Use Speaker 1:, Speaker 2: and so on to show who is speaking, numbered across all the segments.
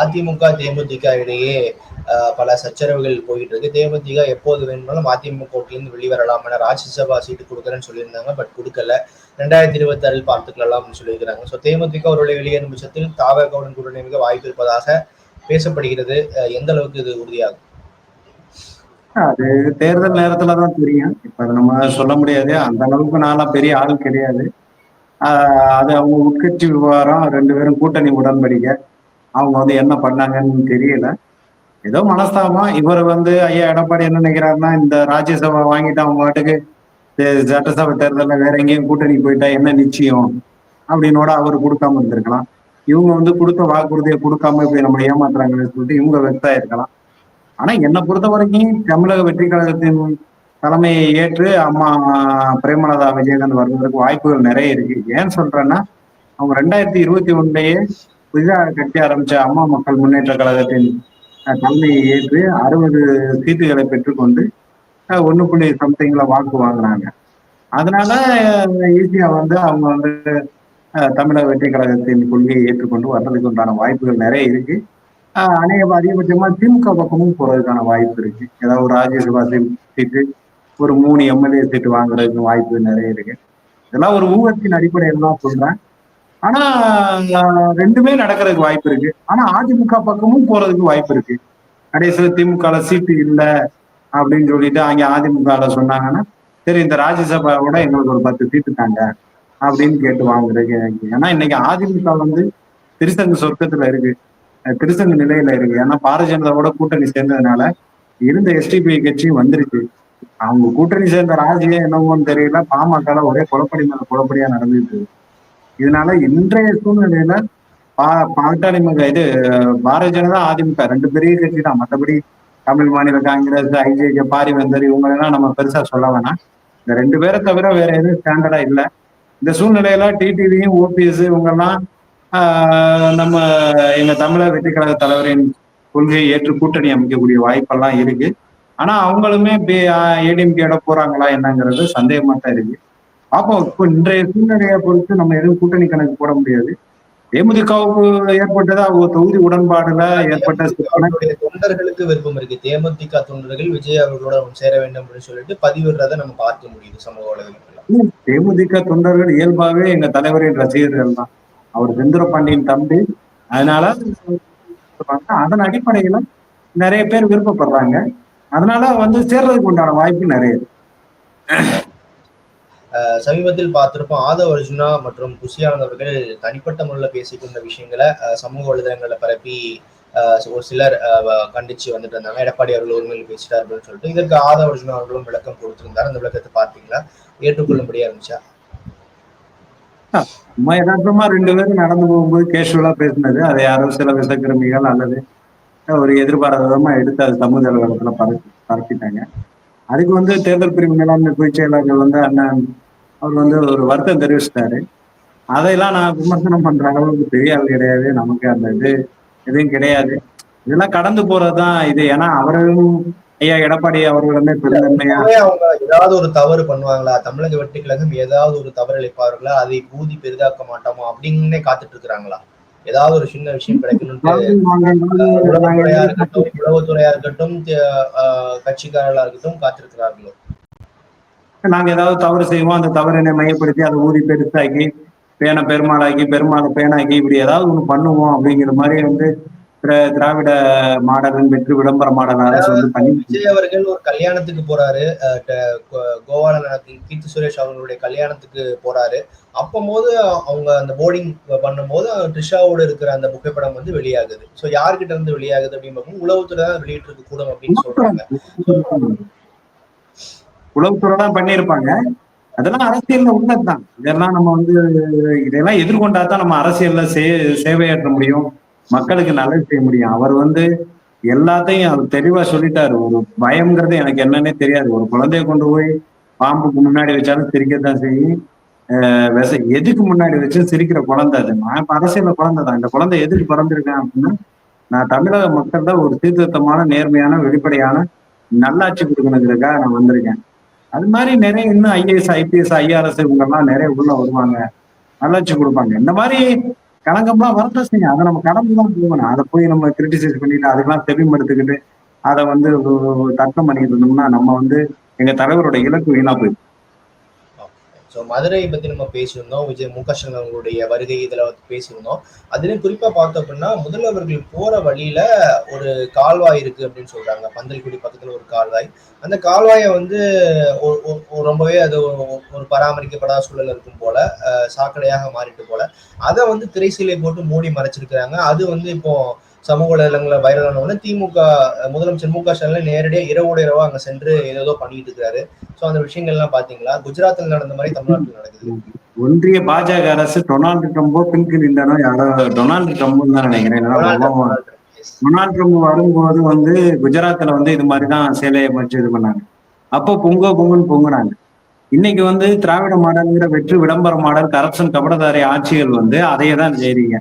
Speaker 1: அதிமுக தேமுதிக இடையே பல சச்சரவுகள் போயிட்டு இருக்கு. தேமுதிக எப்போது வேணுமானாலும் அதிமுகவிலிருந்து வெளிவரலாம் என ராஜ்யசபா சீட்டு கொடுக்குறேன்னு சொல்லியிருந்தாங்க. பட் கொடுக்கல. 2026 பார்த்துக்கலாம் சொல்லியிருக்கிறாங்க. ஸோ தேமுதிக ஒருவேளை வெளியேறும் பட்சத்தில் தாவேகாவுடன் கூட்டணி அமைக்க வாய்ப்பு இருப்பதாக பேசப்படுகிறது. எந்த அளவுக்கு இது உறுதியாகும்?
Speaker 2: அது தேர்தல் நேரத்துலதான் தெரியும். இப்ப அதை நம்ம சொல்ல முடியாது. அந்த அளவுக்கு நான்லாம் பெரிய ஆள் கிடையாது. அது அவங்க உட்கட்சி விவகாரம். 2 பேரும் கூட்டணி உடன்படிக்கை. அவங்க வந்து என்ன பண்ணாங்கன்னு தெரியல. ஏதோ மனஸ்தாபம். இவர் வந்து ஐயா எடப்பாடி என்ன நினைக்கிறாருன்னா, இந்த ராஜ்யசபா வாங்கிட்டு அவங்க பாட்டுக்கு சட்டசபை தேர்தலில் வேற எங்கேயும் கூட்டணி போயிட்டா என்ன நிச்சயம் அப்படின்னோட அவர் கொடுக்காம இருந்திருக்கலாம். இவங்க வந்து கொடுத்த வாக்குறுதியை கொடுக்காம இப்படி நம்மளை ஏமாத்துறாங்கன்னு சொல்லிட்டு இவங்க வெக்தா இருக்கலாம். ஆனா என்னை பொறுத்த வரைக்கும் தமிழக வெற்றி கழகத்தின் தலைமையை ஏற்று அம்மா பிரேமலதா விஜயகாந்த் வருவதற்கு வாய்ப்புகள் நிறைய இருக்கு. ஏன்னு சொல்றேன்னா, அவங்க 2021 புதிதாக கட்டி ஆரம்பிச்ச அம்மா மக்கள் முன்னேற்ற கழகத்தின் தலைமையை ஏற்று 60 சீட்டுகளை பெற்றுக்கொண்டு 1.somethingல வாக்கு வாங்கினாங்க. அதனால ஈஸியா வந்து அவங்க வந்து தமிழக வெற்றி கழகத்தின் கொள்கையை ஏற்றுக்கொண்டு வர்றதுக்கு உண்டான வாய்ப்புகள் நிறைய இருக்கு. அதிகபட்சமா திமுக பக்கமும் போறதுக்கான வாய்ப்பு இருக்கு. ஏதாவது ஒரு ராஜ்யசபா சீட்டு, ஒரு 3 எம்எல்ஏ சீட்டு வாங்குறதுக்கு வாய்ப்பு நிறைய இருக்கு. இதெல்லாம் ஒரு ஊகத்தின் அடிப்படையில் தான் சொல்றேன். ஆனா 2மே நடக்கிறதுக்கு வாய்ப்பு இருக்கு. ஆனா அதிமுக பக்கமும் போறதுக்கு வாய்ப்பு இருக்கு. கடைசியில திமுக சீட்டு இல்லை அப்படின்னு சொல்லிட்டு அங்க அதிமுக சொன்னாங்கன்னா, சரி இந்த ராஜ்யசபாவோட எங்களுக்கு ஒரு 10 சீட்டு தாங்க அப்படின்னு கேட்டு வாங்குறது. ஏன்னா இன்னைக்கு அதிமுக வந்து திருசங்கு சொர்க்கத்துல இருக்கு, திருசங்கு நிலையில இருக்கு. ஏன்னா பாரதிய ஜனதாவோட கூட்டணி சேர்ந்ததுனால இருந்த எஸ்டிபி கட்சியும் வந்துருச்சு. அவங்க கூட்டணி சேர்ந்த ராஜியே என்னவோன்னு தெரியல, பாமக ஒரே குழப்படி மேல குழப்படியா நடந்துட்டு. இதனால இன்றைய சூழ்நிலையில பாட்டாளி இது பாரதிய ஜனதா அதிமுக 2 பெரிய கட்சி தான். மற்றபடி தமிழ் மாநில காங்கிரஸ், ஐஜேகே, பாரிவேந்தர் இவங்களெல்லாம் நம்ம பெருசா சொல்ல வேணாம். இந்த 2 பேரை தவிர வேற எதுவும் ஸ்டாண்டர்டா இல்லை. இந்த சூழ்நிலையில டிடிவியும் ஓபிஎஸ் இவங்கெல்லாம் நம்ம எங்க தமிழக வெற்றி கழக தலைவரின் கொள்கையை ஏற்று கூட்டணி அமைக்கக்கூடிய வாய்ப்பெல்லாம் இருக்கு. ஆனா அவங்களுமே ஏடிஎம்கேட போறாங்களா என்னங்கிறது சந்தேகமா தான் இருக்கு. அப்போ இப்போ இன்றைய சூழ்நிலையை பொறுத்து நம்ம எதுவும் கூட்டணி கணக்கு போட முடியாது. தேமுதிகவுக்கு ஏற்பட்டது அவங்க தொகுதி உடன்பாடுல ஏற்பட்ட
Speaker 1: தொண்டர்களுக்கு விருப்பம் இருக்கு. தேமுதிக தொண்டர்கள் விஜய் அவர்களோட சேர வேண்டும் அப்படின்னு சொல்லிட்டு பதிவிடுறதை நம்ம பார்க்க முடியுது சமூக வலைதளங்கள்ல.
Speaker 2: தேமுதிக தொண்டர்கள் இயல்பாவே எங்க தலைவரின் ரசிகர்கள் தான். அவர் செந்தூர பாண்டியன் தம்பி. அதனால அதன் அடிப்படையில நிறைய பேர் விருப்பப்படுறாங்க. அதனால வந்து சேர்றதுக்கு உண்டான வாய்ப்பு நிறைய.
Speaker 1: சமீபத்தில் பார்த்திருப்போம் ஆதவ் அர்ஜுனா மற்றும் குஷியானந்த் அவர்கள் தனிப்பட்ட முறையில் பேசிக்கொண்ட விஷயங்களை சமூக வலைதளங்களை பரப்பி ஒரு சிலர் கண்டிச்சு வந்துட்டு இருந்தாங்க. எடப்பாடி அவர்கள் உரிமையில் பேசிட்டார் அப்படின்னு சொல்லிட்டு இதற்கு ஆதவ் அர்ஜுனா அவர்களும் விளக்கம் கொடுத்திருந்தார். அந்த விளக்கத்தை பார்த்தீங்களா? ஏற்றுக்கொள்ளும்படியா இருந்துச்சா?
Speaker 2: யதார்த்தமா 2 பேரும் நடந்து போகும்போது கேஷுவலா பேசினது அதை யாரோ சில விசக்கிரமிகள் அல்லது ஒரு எதிர்பாராத விதமா எடுத்து அது சமூக வலைதளத்துல பரப்பிட்டாங்க. அதுக்கு வந்து தேர்தல் பிரிவு மேலாண்மை பொதுச் செயலாளர்கள் வந்து அண்ணன் அவர் வந்து ஒரு வருத்தம் தெரிவிச்சிட்டாரு. அதையெல்லாம் நான் விமர்சனம் பண்ற அளவுக்கு பெரிய ஆள் கிடையாது. நமக்கு அந்த இது எதுவும் கிடையாது. இதெல்லாம் கடந்து போறதுதான் இது. ஏன்னா அவர்களும் ஐயா எடப்பாடி அவர்களுமே பெருந்தன்மையா
Speaker 1: அவங்க ஏதாவது ஒரு தவறு பண்ணுவாங்களா, தமிழக வெற்றி கழகம் ஏதாவது ஒரு தவறு அளிப்பார்களா, அதை ஊதி பெரிதாக்க மாட்டோமா அப்படின்னு காத்துட்டு இருக்கிறாங்களா? ஏதாவது ஒரு சின்ன விஷயம் கிடைக்கணும்ட்டு உளவுத்துறையா இருக்கட்டும், உளவுத்துறையா இருக்கட்டும், கட்சிக்காரர்களா இருக்கட்டும் காத்திருக்கிறார்களோ?
Speaker 2: நாங்க ஏதாவது தவறு செய்வோம், அந்த தவறினை மையப்படுத்தி அதை ஊதி பெருசாக்கி பேனை பெருமாளாக்கி பெருமாளை பேனாக்கி இப்படி ஏதாவது ஒண்ணு பண்ணுவோம் அப்படிங்கிற மாதிரி வந்து திராவிட மாடலின் வெற்றி விளம்பர மாடல் அரசு வந்து பண்ணி.
Speaker 1: விஜய் அவர்கள் ஒரு கல்யாணத்துக்கு போறாரு, கோவால கீர்த்தி சுரேஷ் அவர்களுடைய கல்யாணத்துக்கு போறாரு. அப்போது அவங்க அந்த போர்டிங் பண்ணும்போது ட்ரிஷாவோட இருக்கிற அந்த புகைப்படம் வந்து வெளியாகுது. ஸோ யார்கிட்ட இருந்து வெளியாகுது அப்படின்னு பார்க்கும் உளவுத்துறை தான் வெளியிட்டு இருக்க கூடும் அப்படின்னு சொல்றாங்க.
Speaker 2: உளவுத்துறை தான் பண்ணியிருப்பாங்க. அதெல்லாம் அரசியல்ல உள்ளதுதான். இதெல்லாம் நம்ம வந்து இதெல்லாம் எதிர்கொண்டாதான் நம்ம அரசியல்ல சேவையாற்ற முடியும், மக்களுக்கு நல்லது செய்ய முடியும். அவர் வந்து எல்லாத்தையும் அவர் தெளிவா சொல்லிட்டாரு. ஒரு பயம்ங்கிறது எனக்கு என்னன்னே தெரியாது. ஒரு குழந்தைய கொண்டு போய் பாம்புக்கு முன்னாடி வச்சாலும் சிரிக்கத்தான் செய்யும். எதுக்கு முன்னாடி வச்சு சிரிக்கிற குழந்தை அது. நான் இப்ப அரசியல்ல குழந்தை தான். இந்த குழந்தை எதுக்கு பிறந்திருக்கேன் அப்படின்னா, நான் தமிழக மக்கள் தான் ஒரு சீர்திருத்தமான நேர்மையான வெளிப்படையான நல்லாட்சி கொடுக்கணுங்கிறதுக்காக நான் வந்திருக்கேன். அது மாதிரி நிறைய இன்னும் ஐஏஎஸ் ஐபிஎஸ் ஐஆர்எஸ் இவங்கெல்லாம் நிறைய உள்ள வருவாங்க, நல்லாட்சி கொடுப்பாங்க. இந்த மாதிரி களங்கம்லாம் வரதான் செய்யும். அதை நம்ம கடந்து தான் போகணும். அதை போய் நம்ம கிரிட்டிசைஸ் பண்ணிட்டு அதுக்கெல்லாம் செவிமடுத்துக்கிட்டு அதை வந்து தர்க்கம் பண்ணிட்டு இருந்தோம்னா நம்ம வந்து எங்க தலைவரோட இலக்கு வீணா போயிடும்.
Speaker 1: ஸோ மதுரையை பத்தி நம்ம பேசியிருந்தோம். மு க ஸ்டாலின் அவங்களுடைய வருகை இதுல வந்து பேசியிருந்தோம். அதுலயும் குறிப்பா பார்த்தோம் அப்படின்னா, முதல்வர்கள் போற வழியில ஒரு கால்வாய் இருக்கு அப்படின்னு சொல்றாங்க. பந்தல்குடி பக்கத்துல ஒரு கால்வாய். அந்த கால்வாய வந்து ரொம்பவே அது ஒரு பராமரிக்கப்படாத சூழல் இருக்கும் போல, சாக்கடையாக மாறிட்டு போல. அத வந்து திரைசீலை போட்டு மூடி மறைச்சிருக்கிறாங்க. அது வந்து இப்போ சமூக வலைதளங்கள்ல வைரல் ஆன உடனே முதலமைச்சர் மு க ஸ்டாலின் நேரடியா இரவோடு இரவா அங்க சென்று ஏதேதோ பண்ணிட்டு இருக்காரு. ஸோ அந்த விஷயங்கள்லாம் பாத்தீங்களா? குஜராத்தில் நடந்த மாதிரி தமிழ்நாட்டில் நடக்குது.
Speaker 2: ஒன்றிய பாஜக அரசு டொனால்டு ட்ரம்போ பின் கிளின்டனோ யாரோ டொனால்டு ட்ரம்ப் தான் நினைக்கிறேன். டொனால்டு ட்ரம்ப் வரும்போது வந்து குஜராத்ல வந்து இது மாதிரிதான் சேலையை மறைச்சு இது பண்ணாங்க. அப்போ பொங்குன்னு பொங்குனாங்க. இன்னைக்கு வந்து திராவிட மாடல்ங்கிற வெற்று விளம்பர மாடல் கரப்ஷன் கபடதாரி ஆட்சிகள் வந்து அதையே தான் செய்றீங்க.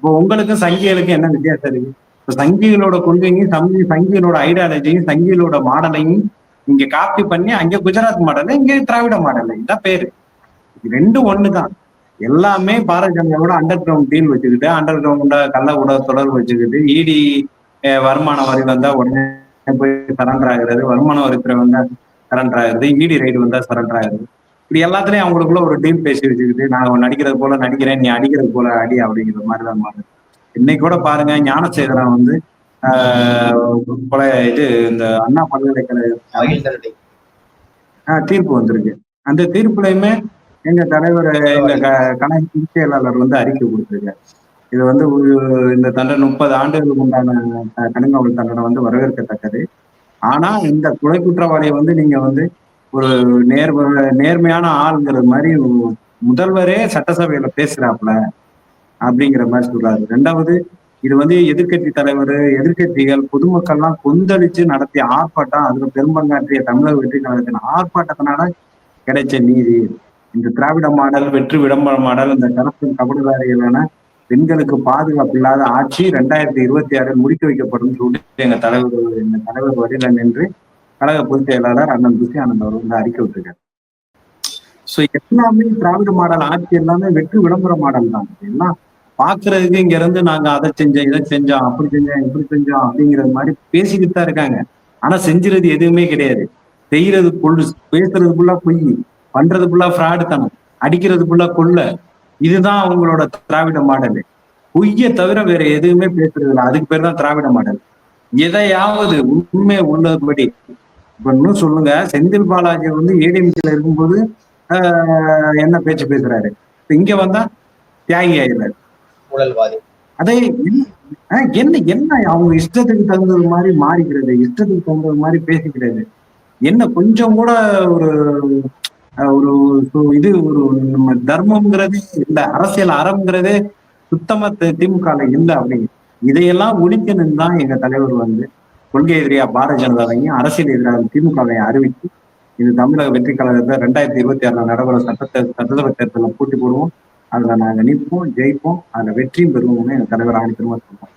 Speaker 2: இப்போ உங்களுக்கும் சங்கிகளுக்கும் என்ன வித்தியாசம் இருக்கு? இப்போ சங்கிகளோட கொள்கையும் சங்கிகளோட ஐடியாலஜியும் சங்கிகளோட மாடலையும் இங்க காப்பி பண்ணி அங்க குஜராத் மாடல் இங்க திராவிட மாடல் இதான் பேரு. ரெண்டும் ஒண்ணுதான். எல்லாமே பாரதிய ஜனதாவோட அண்டர் கிரவுண்ட் டீல் வச்சுக்கிட்டு அண்டர் கிரவுண்ட கள்ள கூட தொடர்பு வச்சுக்கிட்டு இடி வருமான வரி வந்தா உடனே போய் சரண்டர் ஆகிறது, வருமான வரித்துறை வந்தா சரண்டர் ஆகுது, இடி ரைடு வந்தா சரண்டர் ஆகுது. இப்படி எல்லாத்துலயும் அவங்களுக்குள்ள ஒரு டீல் பேசி வச்சுக்கிட்டு நான் நடிக்கிறது போல நடிக்கிறேன், நீ அடிக்கிறது போல அடி அப்படிங்கிற மாதிரிதான் மாறுது. இன்னைக்கு கூட பாருங்க ஞானசேகரன் வந்து இது இந்த அண்ணா பல்கலைக்கழக தீர்ப்பு வந்திருக்கு. அந்த தீர்ப்புலையுமே எங்க தலைவர் எங்க கணக்கு செயலாளர் வந்து அறிக்கை கொடுத்திருக்காரு. இது வந்து இந்த தண்டனை 30 ஆண்டுகளுக்கு உண்டான கடுங்காவல் தண்டனை வந்து வரவேற்கத்தக்கது. ஆனா இந்த கொலை குற்றவாளியை வந்து நீங்க வந்து ஒரு நேர்மையான ஆள்ங்கிற மாதிரி முதல்வரே சட்டசபையில பேசுறாப்புல அப்படிங்கிற மாதிரி சொல்றாரு. ரெண்டாவது இது வந்து எதிர்கட்சி தலைவர், எதிர்கட்சிகள், பொதுமக்கள்லாம் கொந்தளிச்சு நடத்திய ஆர்ப்பாட்டம், அதுல பெரும்பங்காற்றிய தமிழக வெற்றி கழகத்தின் ஆர்ப்பாட்டத்தினால கிடைச்ச நீதி. இந்த திராவிட மாடல், வெற்றி விளம்பர மாடல், இந்த கரப்ஷன் கபடுதாரிகளான பெண்களுக்கு பாதுகாப்பு இல்லாத ஆட்சி 2026 முடிக்க வைக்கப்படும் சொல்லிட்டு எங்க தலைவர் வழியில நின்று கழக பொதுச் செயலாளர் அண்ணன் துஷி ஆனந்த் அவர் வந்து அறிக்கை விட்டுருக்காரு. சோ எல்லாமே திராவிட மாடல் ஆட்சி எல்லாமே வெற்றி விளம்பர மாடல் தான். எல்லாம் பாக்குறதுக்கு இங்க இருந்து நாங்க அதை செஞ்சோம், இதை செஞ்சோம், அப்படி செஞ்சோம், இப்படி செஞ்சோம் அப்படிங்கிற மாதிரி பேசிக்கிட்டு தான் இருக்காங்க. ஆனா செஞ்சுறது எதுவுமே கிடையாது. செய்யறது பொண்ணு, பேசுறது ஃபுல்லா பொய், பண்றது ஃபுல்லா ஃப்ராடு தனம், அடிக்கிறது ஃபுல்லா கொள்ள. இதுதான் அவங்களோட திராவிட மாடல். பொய்ய தவிர வேற எதுவுமே பேசுறது இல்லை. அதுக்கு பேர் தான் திராவிட மாடல். எதையாவது உண்மை உள்ளபடி இப்ப இன்னும் சொல்லுங்க, செந்தில் பாலாஜி வந்து ஏடிஎம்கேல இருக்கும்போது என்ன பேச்சு பேசுறாரு, இங்க வந்தா தியாகி ஆயிடுறாரு. அதே என்ன என்ன அவங்க இஷ்டத்துக்கு தகுந்தது மாதிரி மாறிக்கிறது, இஷ்டத்துக்கு தகுந்தது மாதிரி பேசிக்கிறது. என்ன கொஞ்சம் கூட ஒரு ஒரு இது ஒரு நம்ம தர்மம்ங்கிறதே இல்ல, அரசியல் அறம்ங்கிறதே சுத்தமா திமுக இல்லை அப்படின்னு. இதையெல்லாம் ஒழிக்கணும்னு தான் எங்க தலைவர் வந்து கொள்கை எதிரியா பாரதிய ஜனதாவையும் அரசியல் எதிராக திமுகவையும் அறிவித்து இது தமிழக வெற்றி கழகத்தை 2026 நடைபெற சட்டசபை தேர்தலில் போட்டி போடுவோம். அதுல நாங்க நிற்போம், ஜெயிப்போம், அதுல வெற்றியும் பெறுவோம்னு எங்க தலைவர் ஆணித்தரமா சொல்றோம்.